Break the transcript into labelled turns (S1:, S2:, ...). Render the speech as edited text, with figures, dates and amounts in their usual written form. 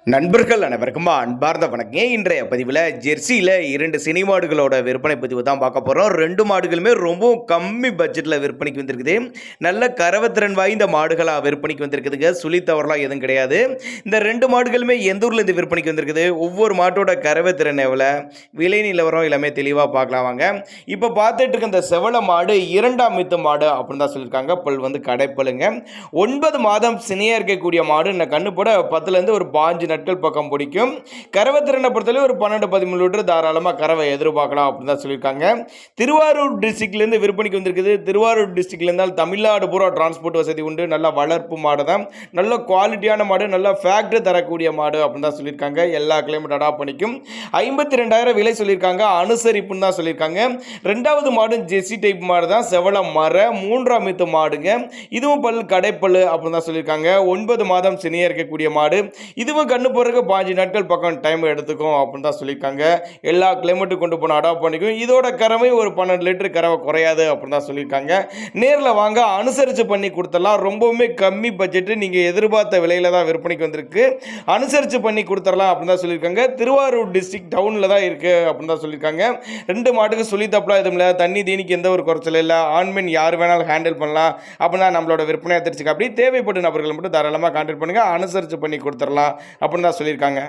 S1: நண்பர்கள் அனைவருக்கும் அன்பார்ந்த வணக்கம். இன்றைய பதிவில் ஜெர்சியில் 2 சினை மாடுகளோட விற்பனை பதிவு தான் பார்க்க போகிறோம். 2 மாடுகளுமே ரொம்ப கம்மி பட்ஜெட்டில் விற்பனைக்கு வந்திருக்குது. நல்ல கறவைத்திறன் வாய்ந்த மாடுகளாக விற்பனைக்கு வந்திருக்குதுங்க. சுழி தவறலாம் எதுவும் கிடையாது. இந்த 2 மாடுகளுமே எந்த ஊரில் இருந்து விற்பனைக்கு வந்திருக்குது, ஒவ்வொரு மாட்டோட கறவைத்திறன் எவ்வளோ, விலை நிலவரம் எல்லாமே தெளிவாக பார்க்கலாம் வாங்க. இப்போ பார்த்துட்டு இருக்க இந்த செவல மாடு 2ஆம் மித்து மாடு அப்படின்னு தான் சொல்லியிருக்காங்க. பல் வந்து கடைப்பலுங்க. 9 மாதம் சினையாக இருக்கக்கூடிய மாடு. இந்த கண்ணு போட 10லேருந்து ஒரு 5 நாட்கள் பக்கம் பிடிக்கும். கறவைத்திறனை பொறுத்தவரை ஒரு 12-13 லிட்டர் தாராளமாக கறவை எதிர்பார்க்கலாம் அப்படின்னு தான் சொல்லியிருக்காங்க. திருவாரூர் டிஸ்ட்ரிக்ட்லேருந்து விற்பனைக்கு வந்திருக்குது. திருவாரூர் டிஸ்ட்ரிக்ட்லேருந்தால் தமிழ்நாடு பூரா டிரான்ஸ்போர்ட் வசதி உண்டு. நல்ல வளர்ப்பு மாடு தான், நல்ல குவாலிட்டியான மாடு, நல்ல ஃபேக்ட்ரி தரக்கூடிய மாடு அப்படின்னு தான் சொல்லியிருக்காங்க. எல்லா கிளைமேட் அடாப்ட் பண்ணிக்கும். 52,000 விலை சொல்லியிருக்காங்க. அனுசரிப்புன்னு தான் சொல்லியிருக்காங்க. 2வது மாடு ஜெர்சி டைப் மாடு தான், செவல மர 3ஆம் மித்து மாடுங்க. இதுவும் பல் கடைப்பல் அப்படின்னு தான் சொல்லியிருக்காங்க. 9 மாதம் சினியா இருக்கக்கூடிய மாடு. இதுவும் கண்ணு போறதுக்கு 5 நாட்கள் பக்கம் டைம் எடுத்துக்கும் அப்படின்னு தான் சொல்லியிருக்காங்க. எல்லா கிளைமேட்டுக்கு கொண்டு போன அடாப்ட் பண்ணிக்கும். இதோட கறவை ஒரு 12 லிட்டர் கறவை குறையாது அப்படின்னு தான் சொல்லியிருக்காங்க. நேரில் வாங்க, அனுசரித்து பண்ணி கொடுத்துடலாம். ரொம்பவுமே கம்மி பட்ஜெட்டு, நீங்கள் எதிர்பார்த்த விலையில் தான் விற்பனைக்கு வந்திருக்கு. அனுசரித்து பண்ணி கொடுத்துடலாம் அப்படின்னு தான் சொல்லியிருக்காங்க. திருவாரூர் டிஸ்ட்ரிக்ட் டவுனில் தான் இருக்குது அப்படின்னு தான் சொல்லியிருக்காங்க. 2 மாட்டுக்கு சொல்லி தப்பலாம் எதுவும் இல்லை. தண்ணி தீனிக்கு எந்த ஒரு குறைச்சல் இல்லை. ஆண்மென் யார் வேணாலும் ஹேண்டில் பண்ணலாம் அப்படின்னா நம்மளோட விற்பனையை தெரிஞ்சுக்க. அப்படி தேவைப்பட்ட நபர்கள் மட்டும் தாராளமாக கான்டாக்ட் பண்ணுங்கள். அனுசரித்து பண்ணி கொடுத்துடலாம் அப்படின்னு தான் சொல்லியிருக்காங்க.